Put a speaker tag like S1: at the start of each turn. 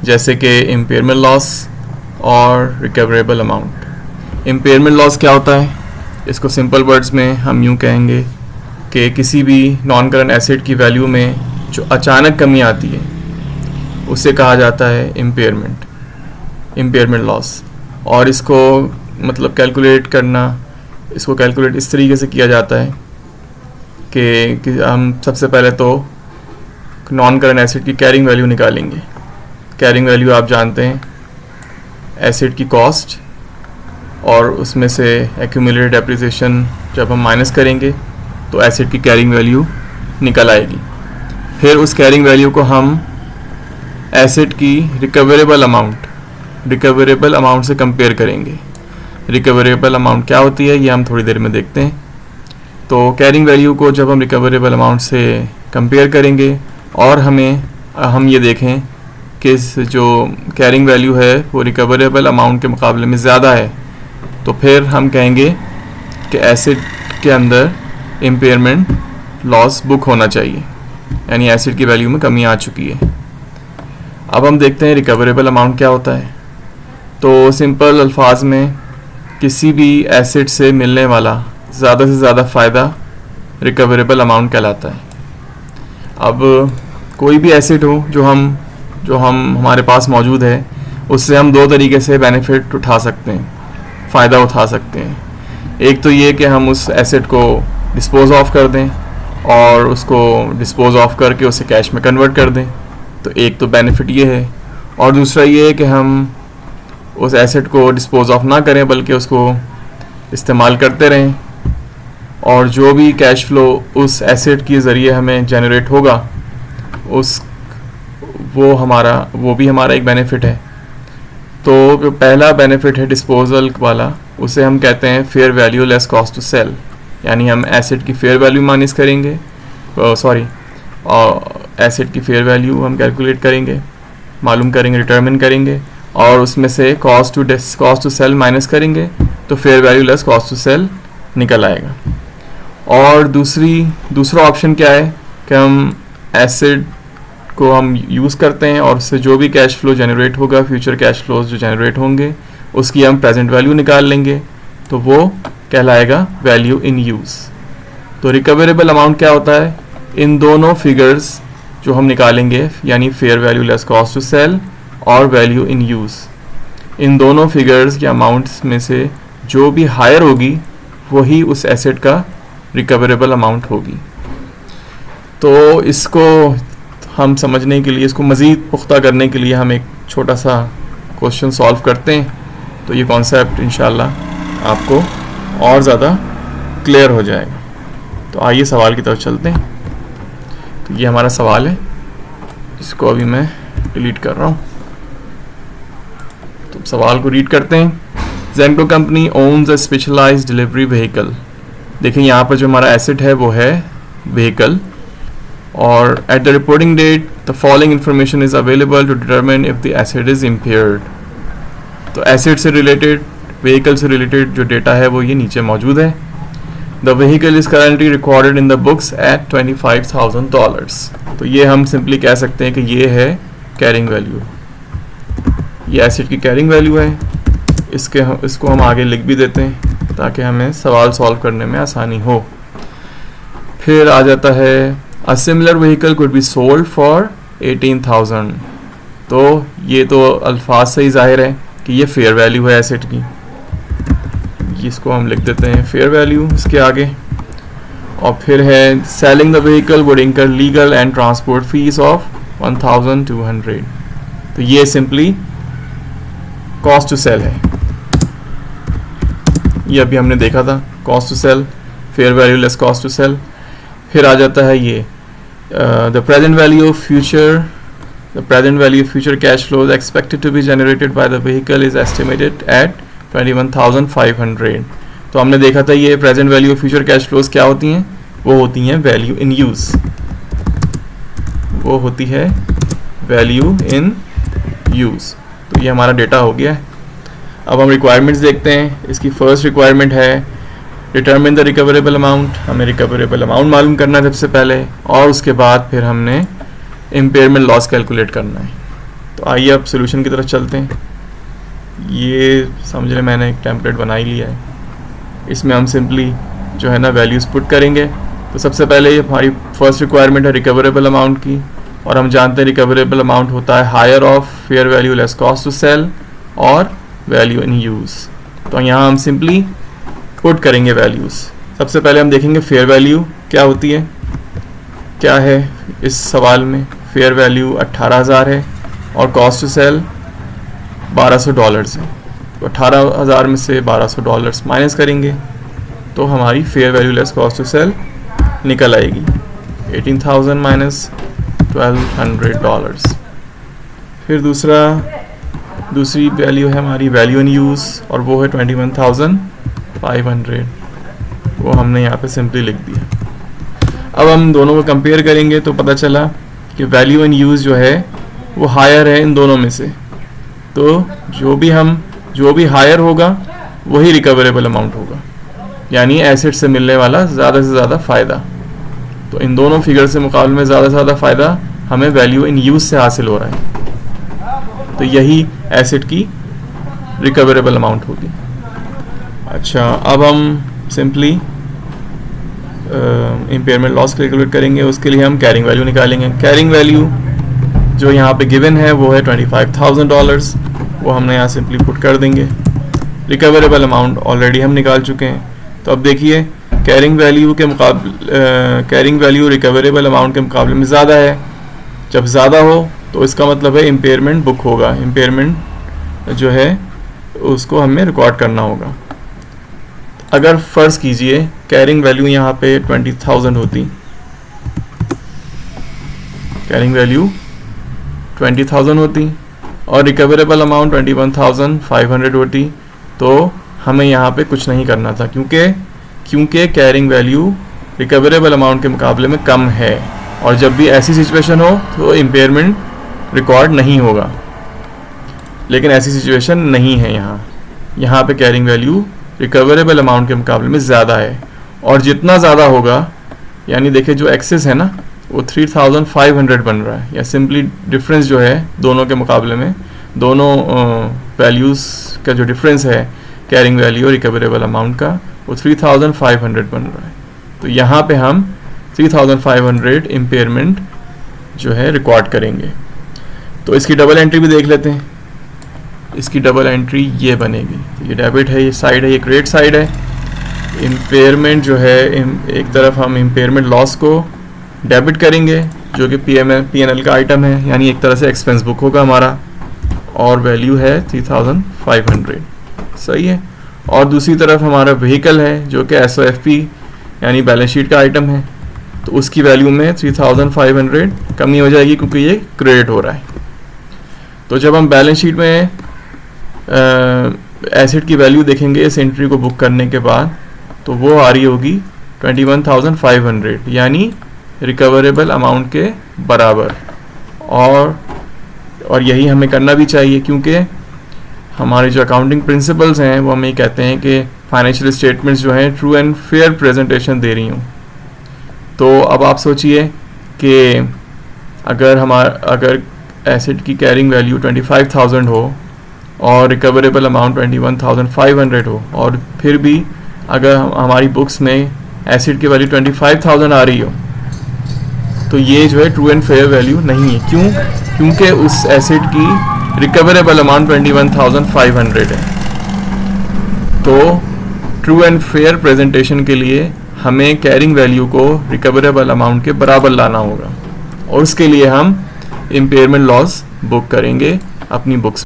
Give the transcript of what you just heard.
S1: जैसे कि impairment loss और रिकवरेबल अमाउंट। इम्पेयरमेंट लॉस क्या होता है? इसको सिंपल वर्ड्स में हम यूँ कहेंगे कि किसी भी नॉन करंट एसेट की वैल्यू में जो अचानक कमी आती है उसे कहा जाता है इम्पेयरमेंट लॉस। और इसको मतलब कैलकुलेट करना, इसको कैलकुलेट इस तरीके से किया जाता है कि हम सबसे पहले तो नॉन करंट एसेट की कैरिंग वैल्यू निकालेंगे। कैरिंग वैल्यू आप जानते हैं एसेट की कॉस्ट, और उसमें से एक्यूमुलेटेड डेप्रिसिएशन जब हम माइनस करेंगे तो एसेट की कैरिंग वैल्यू निकल आएगी। फिर उस कैरिंग वैल्यू को हम एसेट की रिकवरेबल अमाउंट से कंपेयर करेंगे। रिकवरेबल अमाउंट क्या होती है ये हम थोड़ी देर में देखते हैं। तो कैरिंग वैल्यू को जब हम रिकवरेबल अमाउंट से कंपेयर करेंगे और हम ये देखें कि जो कैरिंग वैल्यू है वो रिकवरेबल अमाउंट के मुकाबले में ज़्यादा है, तो फिर हम कहेंगे कि एसेट के अंदर इम्पेयरमेंट लॉस बुक होना चाहिए, यानी एसेट की वैल्यू में कमी आ चुकी है। अब हम देखते हैं रिकवरेबल अमाउंट क्या होता है। तो सिंपल अल्फाज में किसी भी एसेट से मिलने वाला ज़्यादा से ज़्यादा फ़ायदा रिकवरेबल अमाउंट कहलाता है। अब कोई भी एसेट हो जो हम हमारे पास मौजूद है, उससे हम दो तरीके से बेनिफिट उठा सकते हैं, फ़ायदा उठा सकते हैं। एक तो ये कि हम उस एसेट को डिस्पोज ऑफ कर दें और उसको डिस्पोज ऑफ करके उसे कैश में कन्वर्ट कर दें, तो एक तो बेनिफिट ये है। और दूसरा ये है कि हम उस एसेट को डिस्पोज ऑफ ना करें बल्कि उसको इस्तेमाल करते रहें, और जो भी कैश फ्लो उस एसेट के ज़रिए हमें जनरेट होगा वो भी हमारा एक बेनिफिट है। तो जो पहला बेनिफिट है डिस्पोजल वाला, उसे हम कहते हैं fair value less cost to sell, यानी हम एसेट की फेयर वैल्यू माइनस करेंगे, एसेट की फेयर वैल्यू हम कैलकुलेट करेंगे, मालूम करेंगे, डिटरमिन करेंगे, और उसमें से कॉस्ट टू सेल माइनस करेंगे तो fair value less cost to sell निकल आएगा। और दूसरा ऑप्शन क्या है कि हम एसेट को हम यूज़ करते हैं और उससे जो भी कैश फ्लो जनरेट होगा, फ्यूचर कैश फ्लोज जो जनरेट होंगे उसकी हम प्रेजेंट वैल्यू निकाल लेंगे, तो वो कहलाएगा वैल्यू इन यूज़। तो रिकवरेबल अमाउंट क्या होता है? इन दोनों फिगर्स जो हम निकालेंगे, यानी fair value less cost to sell और वैल्यू इन यूज़, इन दोनों फिगर्स या अमाउंट्स में से जो भी हायर होगी वही उस एसेट का रिकवरेबल अमाउंट होगी। तो इसको हम समझने के लिए, इसको मज़ीद पुख्ता करने के लिए हम एक छोटा सा क्वेश्चन सॉल्व करते हैं, तो ये कॉन्सेप्ट इंशाल्लाह आपको और ज़्यादा क्लियर हो जाएगा। तो आइए सवाल की तरफ चलते हैं। तो ये हमारा सवाल है, इसको अभी मैं डिलीट कर रहा हूँ। तो सवाल को रीड करते हैं। Zenco company owns a specialised delivery vehicle. देखिए यहाँ पर जो हमारा एसेट है वो है व्हीकल, और at the reporting date the following information is available to determine if the asset is impaired. तो एसेट से रिलेटेड, व्हीकल से रिलेटेड जो डेटा है वो ये नीचे मौजूद है। The vehicle is currently recorded in the books at $25,000। तो ये हम सिंपली कह सकते हैं कि ये है कैरिंग वैल्यू, ये एसेट की कैरिंग वैल्यू है। इसको हम आगे लिख भी देते हैं ताकि हमें सवाल सॉल्व करने में आसानी हो। फिर आ जाता है A similar vehicle could be sold for 18,000। तो ये तो अल्फाज से ही जाहिर है कि ये फेयर वैल्यू है एसेट की, इसको हम लिख देते हैं फेयर वैल्यू इसके आगे। और फिर है सेलिंग द व्हीकल वुड इंकर legal and transport fees of 1,200। तो ये सिंपली कॉस्ट टू सेल है, ये अभी हमने देखा था, cost to sell, fair value less cost to sell. फिर आ जाता है ये the present value of future cash flows expected to be generated by the vehicle is estimated at 21,500। तो हमने देखा था ये present value of future cash flows क्या होती हैं? वो होती हैं वैल्यू इन यूज़, वो होती है वैल्यू इन यूज़। तो ये हमारा डेटा हो गया है। अब हम रिक्वायरमेंट्स देखते हैं। इसकी फर्स्ट रिक्वायरमेंट है डिटरमिन द रिकवरेबल अमाउंट। हमें रिकवरेबल अमाउंट मालूम करना है सबसे पहले, और उसके बाद फिर हमने इम्पेयरमेंट लॉस कैलकुलेट करना है। तो आइए अब सोल्यूशन की तरफ चलते हैं। ये समझ लें मैंने एक टेम्पलेट बना ही लिया है, इसमें हम सिंपली जो है ना वैल्यूज़ पुट करेंगे। तो सबसे पहले ये हमारी फर्स्ट रिक्वायरमेंट है रिकवरेबल अमाउंट की, और हम जानते हैं रिकवरेबल अमाउंट होता है higher of fair value less cost to sell और वैल्यू इन यूज़। तो यहाँ हम सिंपली पुट करेंगे वैल्यूज़। सबसे पहले हम देखेंगे फेयर वैल्यू क्या होती है, क्या है इस सवाल में। फेयर वैल्यू 18,000 है और कॉस्ट टू सेल $1200 है। तो 18,000 में से $1200 माइनस करेंगे तो हमारी fair value less cost to sell निकल आएगी 18,000 माइनस $1200। फिर दूसरी वैल्यू है हमारी वैल्यू इन यूज़, और वो है 21,500। वो हमने यहाँ पे सिंपली लिख दिया। अब हम दोनों को कंपेयर करेंगे तो पता चला कि वैल्यू इन यूज़ जो है वो हायर है इन दोनों में से। तो जो भी हायर होगा वही रिकवरेबल अमाउंट होगा, यानी एसेट से मिलने वाला ज़्यादा से ज़्यादा फ़ायदा। तो इन दोनों फिगर से मुकाबले में ज़्यादा से ज़्यादा फ़ायदा हमें वैल्यू इन यूज़ से हासिल हो रहा है। तो यही एसेट की रिकवरेबल अमाउंट होगी। अच्छा, अब हम सिंपली इम्पेयरमेंट लॉस कैलकुलेट करेंगे। उसके लिए हम कैरिंग वैल्यू निकालेंगे। कैरिंग वैल्यू जो यहाँ पे गिवन है वो है $25,000। वो हमने यहाँ सिंपली पुट कर देंगे। रिकवरेबल अमाउंट ऑलरेडी हम निकाल चुके हैं। तो अब देखिए कैरिंग वैल्यू के मुकाबले कैरिंग वैल्यू रिकवरेबल अमाउंट के मुकाबले में ज़्यादा है। जब ज़्यादा हो तो इसका मतलब है इम्पेयरमेंट बुक होगा, इम्पेयरमेंट जो है उसको हमें रिकॉर्ड करना होगा। अगर फ़र्ज़ कीजिए कैरिंग वैल्यू यहाँ पे 20,000 होती, कैरिंग वैल्यू 20,000 होती और रिकवरेबल अमाउंट 21,500 होती, तो हमें यहाँ पे कुछ नहीं करना था, क्योंकि कैरिंग वैल्यू रिकवरेबल अमाउंट के मुकाबले में कम है। और जब भी ऐसी सिचुएशन हो तो इम्पेयरमेंट रिकॉर्ड नहीं होगा, लेकिन ऐसी सिचुएशन नहीं है। यहाँ पे कैरिंग वैल्यू रिकवरेबल अमाउंट के मुकाबले में ज़्यादा है, और जितना ज़्यादा होगा, यानी देखिए जो एक्सेस है ना वो 3,500 बन रहा है, या सिंपली डिफरेंस जो है दोनों के मुकाबले में, दोनों वैल्यूज़ का जो डिफरेंस है कैरिंग वैल्यू और रिकवरेबल अमाउंट का, वो 3,500 बन रहा है। तो यहाँ पे हम 3,500 इम्पेयरमेंट जो है रिकॉर्ड करेंगे। तो इसकी डबल एंट्री भी देख लेते हैं। इसकी डबल एंट्री ये बनेगी। तो ये डेबिट है, ये साइड है, ये क्रेडिट साइड है। इम्पेयरमेंट जो है एक तरफ हम इम्पेयरमेंट लॉस को डेबिट करेंगे जो कि P&L का आइटम है, यानी एक तरह से एक्सपेंस बुक होगा हमारा, और वैल्यू है 3,500। सही है। और दूसरी तरफ हमारा व्हीकल है जो कि SOFP यानी बैलेंस शीट का आइटम है, तो उसकी वैल्यू में 3,500 कमी हो जाएगी क्योंकि ये क्रेडिट हो रहा है। तो जब हम बैलेंस शीट में एसेट की वैल्यू देखेंगे इस एंट्री को बुक करने के बाद, तो वो आ रही होगी 21,500, यानी रिकवरेबल अमाउंट के बराबर। और यही हमें करना भी चाहिए, क्योंकि हमारे जो अकाउंटिंग प्रिंसिपल्स हैं वो हमें कहते हैं कि फाइनेंशियल स्टेटमेंट्स जो हैं ट्रू एंड फेयर प्रेजेंटेशन दे रही हूँ। तो अब आप सोचिए कि अगर एसेट की कैरिंग वैल्यू 25,000 हो और रिकवरेबल अमाउंट 21,500 हो, और फिर भी अगर हमारी बुक्स में एसेट की वैल्यू 25,000 आ रही हो, तो ये जो है ट्रू एंड फेयर वैल्यू नहीं है। क्यों? क्योंकि उस एसेट की रिकवरेबल अमाउंट 21,500 है। तो ट्रू एंड फेयर प्रेजेंटेशन के लिए हमें कैरिंग वैल्यू को रिकवरेबल अमाउंट के बराबर लाना होगा, और उसके लिए हम इम्पेयरमेंट लॉस बुक करेंगे अपनी बुक्स